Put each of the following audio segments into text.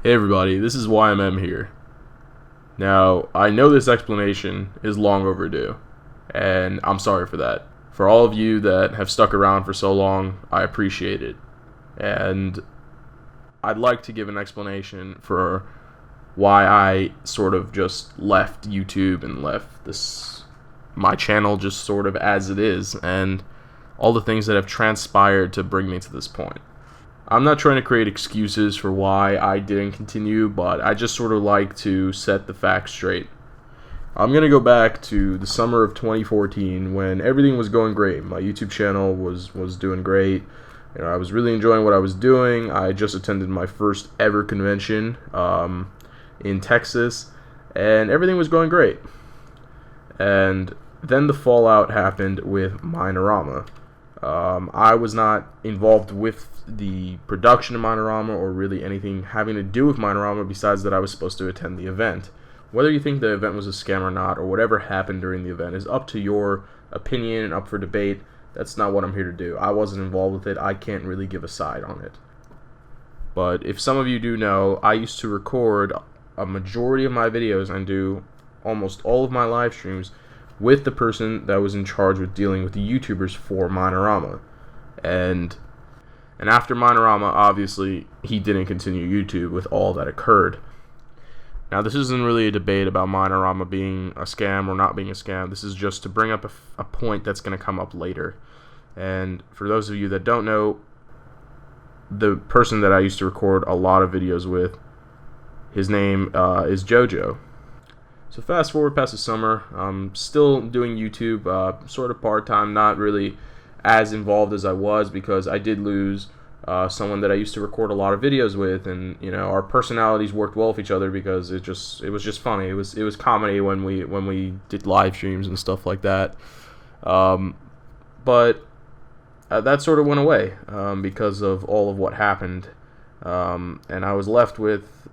Hey everybody, this is YMM here. Now, I know this explanation is long overdue, and I'm sorry for that. For all of you that have stuck around for so long, I appreciate it. And I'd like to give an explanation for why I sort of just left YouTube and left my channel just sort of as it is, and all the things that have transpired to bring me to this point. I'm not trying to create excuses for why I didn't continue, but I just sort of like to set the facts straight. I'm going to go back to the summer of 2014 when everything was going great. My YouTube channel was doing great. I was really enjoying what I was doing. I just attended my first ever convention in Texas, and everything was going great. And then the fallout happened with Minorama. I was not involved with the production of Minorama or really anything having to do with Minorama besides that I was supposed to attend the event. Whether you think the event was a scam or not, or whatever happened during the event, is up to your opinion and up for debate. That's not what I'm here to do. I wasn't involved with it. I can't really give a side on it. But if some of you do know, I used to record a majority of my videos and do almost all of my live streams with the person that was in charge with dealing with the YouTubers for Minorama. And after Minorama, obviously, he didn't continue YouTube with all that occurred. Now, this isn't really a debate about Minorama being a scam or not being a scam. This is just to bring up a point that's going to come up later. And for those of you that don't know, the person that I used to record a lot of videos with, his name is JoJo. So fast forward past the summer, I'm still doing YouTube, sort of part-time, not really as involved as I was because I did lose someone that I used to record a lot of videos with, and our personalities worked well with each other because it was just funny. It was comedy when we did live streams and stuff like that. But that sort of went away because of all of what happened, and I was left with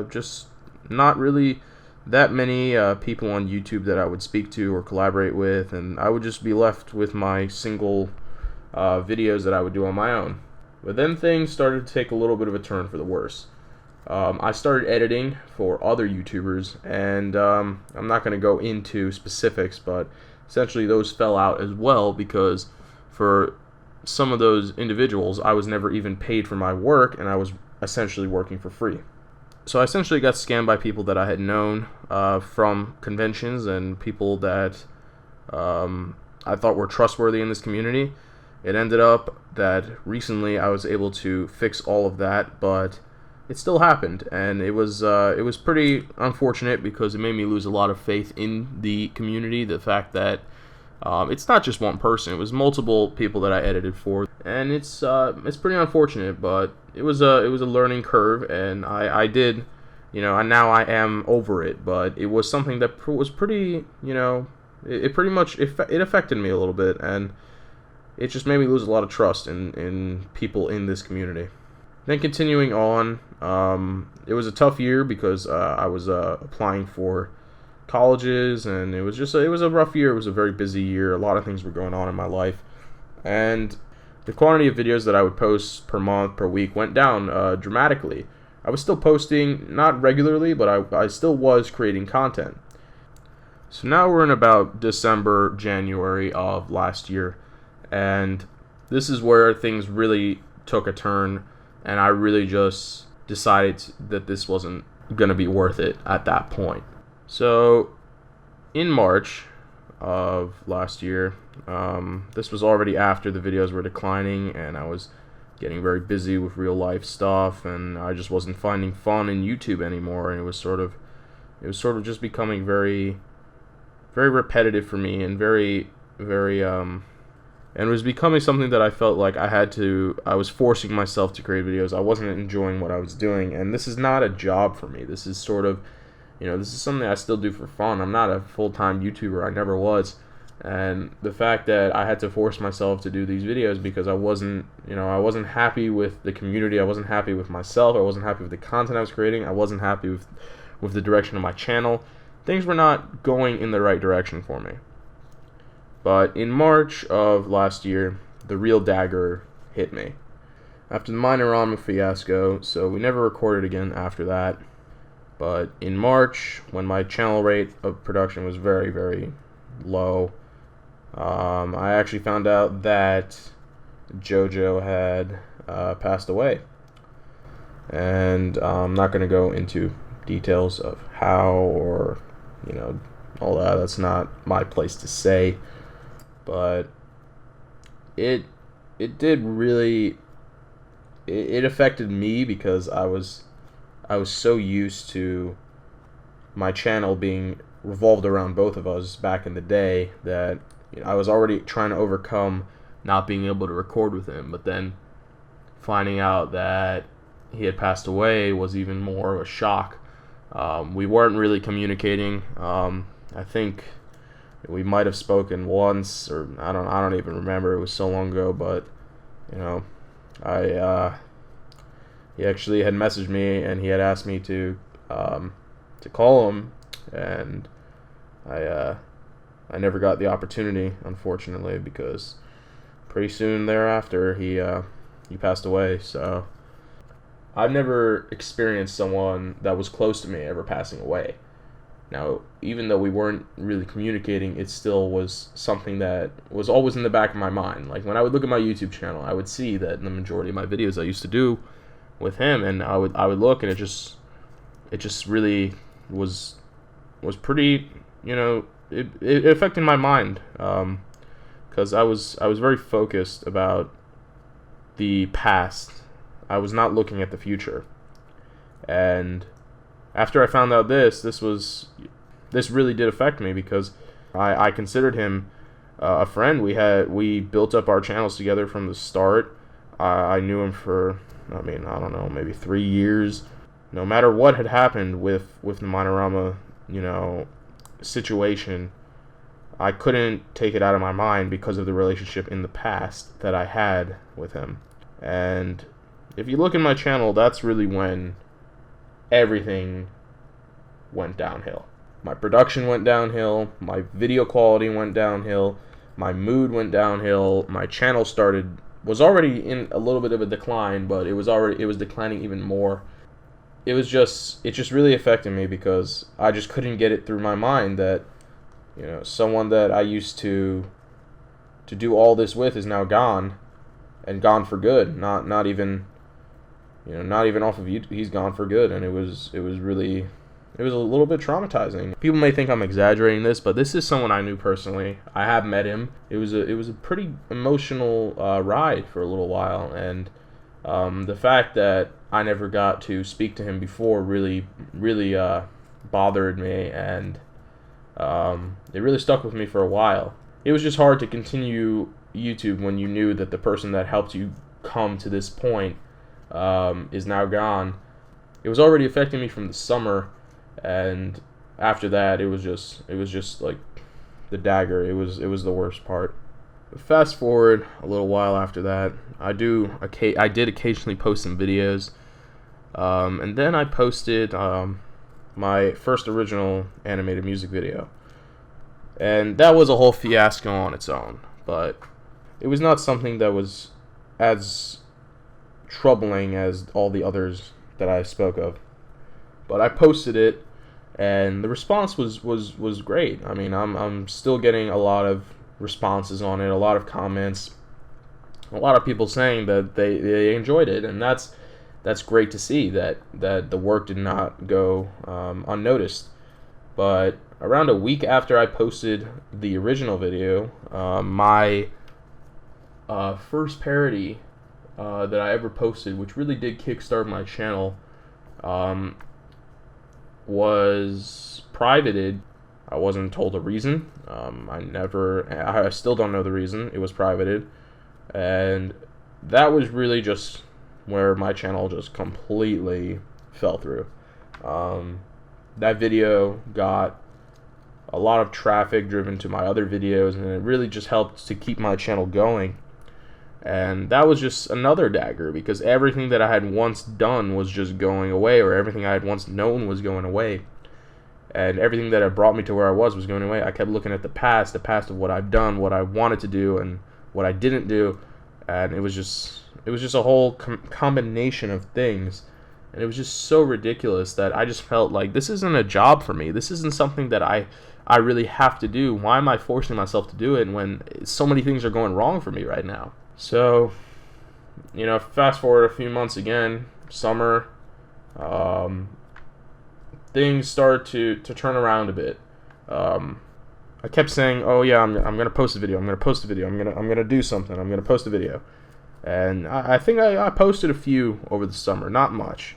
just not really that many people on YouTube that I would speak to or collaborate with, and I would just be left with my single videos that I would do on my own. But then things started to take a little bit of a turn for the worse. I started editing for other YouTubers, and I'm not going to go into specifics, but essentially those fell out as well because for some of those individuals I was never even paid for my work, and I was essentially working for free. So I essentially got scammed by people that I had known from conventions and people that I thought were trustworthy in this community. It ended up that recently I was able to fix all of that, but it still happened, and it was pretty unfortunate because it made me lose a lot of faith in the community. The fact that it's not just one person; it was multiple people that I edited for, and it's pretty unfortunate. But it was a learning curve, and I did, and now I am over it. But it was something that was pretty, it pretty much it affected me a little bit, and it just made me lose a lot of trust in people in this community. Then continuing on, it was a tough year because I was applying for colleges, and it was a rough year. It was a very busy year. A lot of things were going on in my life, and the quantity of videos that I would post per month, per week went down dramatically. I was still posting, not regularly, but I still was creating content. So now we're in about December, January of last year, and this is where things really took a turn, and I really just decided that this wasn't going to be worth it at that point. So in March of last year, this was already after the videos were declining, and I was getting very busy with real life stuff, and I just wasn't finding fun in YouTube anymore, and it was sort of just becoming very, very repetitive for me, and very and it was becoming something that I felt like I was forcing myself to create videos. I wasn't enjoying what I was doing, and this is not a job for me. This is sort of, this is something I still do for fun. I'm not a full-time YouTuber. I never was. And the fact that I had to force myself to do these videos because I wasn't happy with the community. I wasn't happy with myself. I wasn't happy with the content I was creating. I wasn't happy with the direction of my channel. Things were not going in the right direction for me. But in March of last year, the real dagger hit me. after the Minorama fiasco, so we never recorded again after that. But in March, when my channel rate of production was very, very low, I actually found out that JoJo had passed away. And I'm not going to go into details of how or, all that. That's not my place to say. But it did really, it affected me because I was so used to my channel being revolved around both of us back in the day that I was already trying to overcome not being able to record with him, but then finding out that he had passed away was even more of a shock. We weren't really communicating. I think we might have spoken once, or I don't even remember. It was so long ago, but he actually had messaged me and he had asked me to call him, and I never got the opportunity, unfortunately, because pretty soon thereafter he passed away. So I've never experienced someone that was close to me ever passing away. Now, even though we weren't really communicating, it still was something that was always in the back of my mind. Like when I would look at my YouTube channel, I would see that in the majority of my videos I used to do with him, and I would look, and it just really was pretty, it affected my mind, because I was very focused about the past. I was not looking at the future. And after I found out this really did affect me, because I considered him a friend. We built up our channels together from the start. I knew him for, I don't know, maybe 3 years. No matter what had happened with the Minorama, situation, I couldn't take it out of my mind because of the relationship in the past that I had with him. And if you look in my channel, that's really when everything went downhill. My production went downhill, my video quality went downhill, my mood went downhill, my channel was already in a little bit of a decline, but it was declining even more. It just really affected me because I just couldn't get it through my mind that, someone that I used to do all this with is now gone, and gone for good. Not even off of YouTube. He's gone for good, and it was a little bit traumatizing. People may think I'm exaggerating this, but this is someone I knew personally. I have met him. It was a pretty emotional ride for a little while, and the fact that I never got to speak to him before really bothered me, and it really stuck with me for a while. It was just hard to continue YouTube when you knew that the person that helped you come to this point is now gone. It was already affecting me from the summer, and after that it was just like the dagger. It was the worst part. Fast forward a little while after that, I did occasionally post some videos, and then I posted my first original animated music video, and that was a whole fiasco on its own. But it was not something that was as troubling as all the others that I spoke of. But I posted it, and the response was great. I'm still getting a lot of responses on it, a lot of comments, a lot of people saying that they enjoyed it, and that's great to see that the work did not go unnoticed. But around a week after I posted the original video, my first parody that I ever posted, which really did kickstart my channel, was privated. I wasn't told a reason. I still don't know the reason it was privated, and that was really just where my channel just completely fell through. That video got a lot of traffic driven to my other videos, and it really just helped to keep my channel going. And that was just another dagger, because everything that I had once done was just going away, or everything I had once known was going away, and everything that had brought me to where I was going away. I kept looking at the past of what I've done, what I wanted to do, and what I didn't do, and it was just it was just a whole combination of things, and it was just so ridiculous that I just felt like this isn't a job for me. This isn't something that I really have to do. Why am I forcing myself to do it when so many things are going wrong for me right now? So, fast forward a few months again, summer, things start to turn around a bit. I kept saying, "Oh yeah, I'm gonna post a video. I'm gonna do something. I'm gonna post a video," and I think I posted a few over the summer, not much,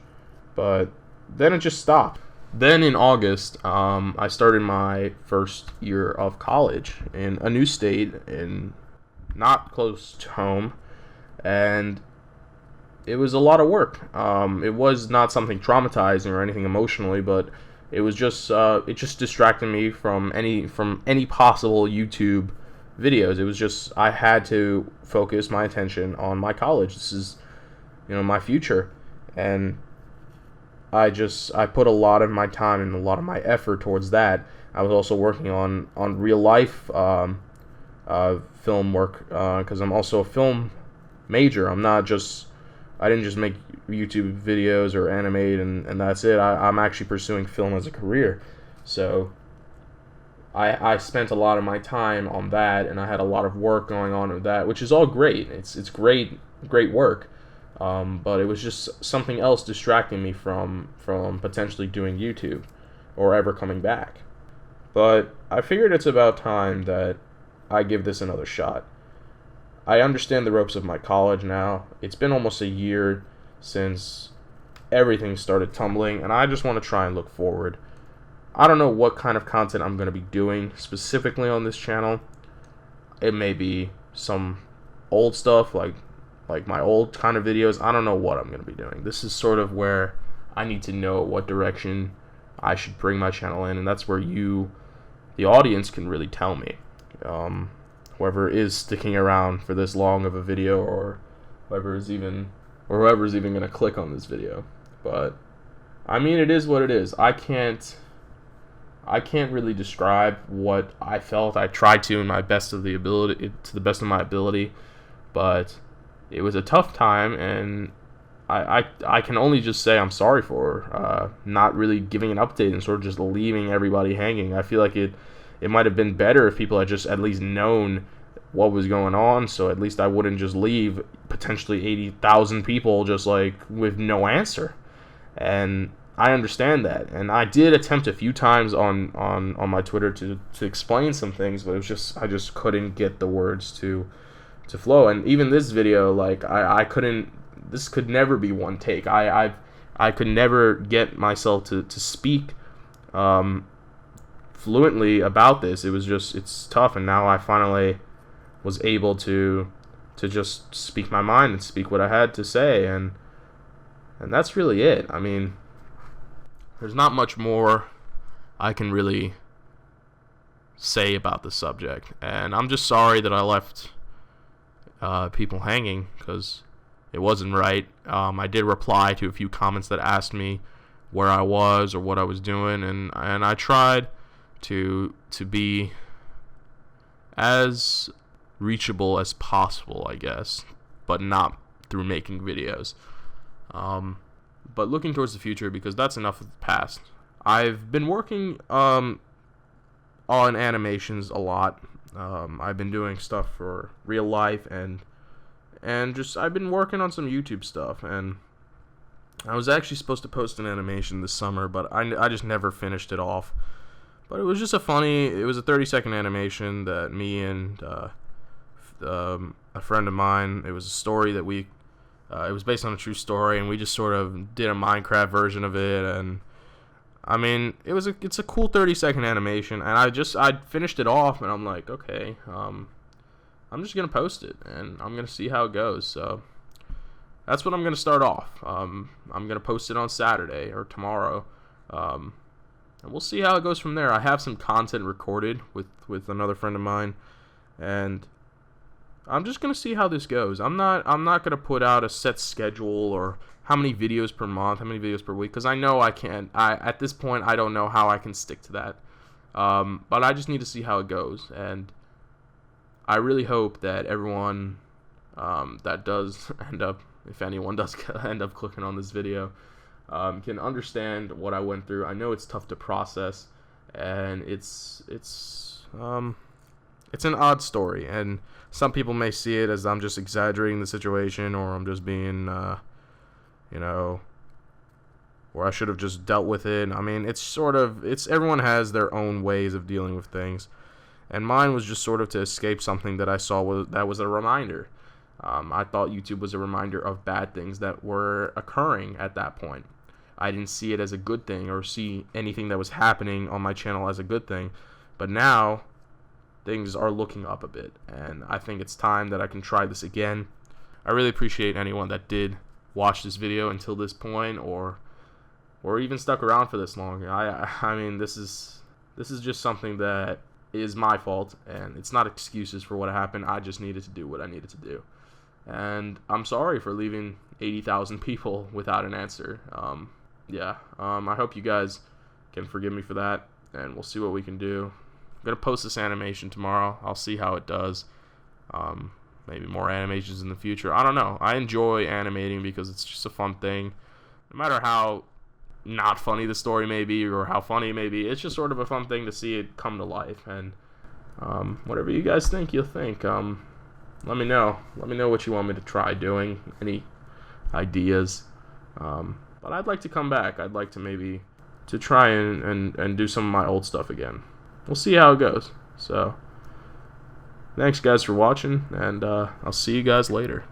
but then it just stopped. Then in August, I started my first year of college in a new state, in not close to home, and it was a lot of work. It was not something traumatizing or anything emotionally, but it was just it just distracted me from any possible YouTube videos. It was just I had to focus my attention on my college. This is my future, and I put a lot of my time and a lot of my effort towards that. I was also working on real life film work because I'm also a film major. I didn't just make YouTube videos or animate and that's it. I'm actually pursuing film as a career. So I spent a lot of my time on that, and I had a lot of work going on with that, which is all great. It's great work. But it was just something else distracting me from potentially doing YouTube or ever coming back. But I figured it's about time that I give this another shot. I understand the ropes of my college now. It's been almost a year since everything started tumbling, and I just want to try and look forward. I don't know what kind of content I'm going to be doing specifically on this channel. It may be some old stuff, like my old kind of videos. I don't know what I'm going to be doing. This is sort of where I need to know what direction I should bring my channel in, and that's where you, the audience, can really tell me. Whoever is sticking around for this long of a video, or whoever's even going to click on this video. But I mean, it is what it is. I can't really describe what I felt. I tried to to the best of my ability, but it was a tough time, and I can only just say I'm sorry for not really giving an update and sort of just leaving everybody hanging. I feel like it might have been better if people had just at least known what was going on, so at least I wouldn't just leave potentially 80,000 people just like with no answer. And I understand that, and I did attempt a few times on my Twitter to explain some things, but it was just I just couldn't get the words to flow. And even this video, like I couldn't. This could never be one take. I could never get myself to speak fluently about this. It's tough, and now I finally was able to just speak my mind and speak what I had to say, and that's really it. I mean, there's not much more I can really say about the subject, and I'm just sorry that I left people hanging, because it wasn't right. I did reply to a few comments that asked me where I was or what I was doing, and I tried to be as reachable as possible, I guess, but not through making videos. But looking towards the future, because that's enough of the past. I've been working on animations a lot. I've been doing stuff for real life, and just I've been working on some YouTube stuff, and I was actually supposed to post an animation this summer, but I just never finished it off. But it was just it was a 30-second animation that me and a friend of mine, it was a story that it was based on a true story, and we just sort of did a Minecraft version of it. And I mean, it's a cool 30-second animation, and I finished it off, and I'm like, okay, I'm just gonna post it, and I'm gonna see how it goes. So that's what I'm gonna start off. I'm gonna post it on Saturday or tomorrow, and we'll see how it goes from there. I have some content recorded with another friend of mine, and I'm just gonna see how this goes. I'm not gonna put out a set schedule or how many videos per month, how many videos per week, because I know I can't. At this point, I don't know how I can stick to that. But I just need to see how it goes, and I really hope that everyone that does end up, if anyone does end up clicking on this video, can understand what I went through. I know it's tough to process, and it's an odd story, and some people may see it as I'm just exaggerating the situation, or I'm just being, or I should have just dealt with it. I mean, everyone has their own ways of dealing with things, and mine was just sort of to escape something that I saw that was a reminder. I thought YouTube was a reminder of bad things that were occurring at that point. I didn't see it as a good thing or see anything that was happening on my channel as a good thing. But now, things are looking up a bit, and I think it's time that I can try this again. I really appreciate anyone that did watch this video until this point, or even stuck around for this long. I mean, this is just something that is my fault, and it's not excuses for what happened. I just needed to do what I needed to do. And I'm sorry for leaving 80,000 people without an answer. I hope you guys can forgive me for that, and we'll see what we can do. I'm going to post this animation tomorrow. I'll see how it does. Maybe more animations in the future. I don't know. I enjoy animating because it's just a fun thing. No matter how not funny the story may be or how funny it may be, it's just sort of a fun thing to see it come to life. And whatever you guys think, you'll think. Let me know. Let me know what you want me to try doing. Any ideas. But I'd like to come back. I'd like to maybe to try and do some of my old stuff again. We'll see how it goes. So, thanks guys for watching, and I'll see you guys later.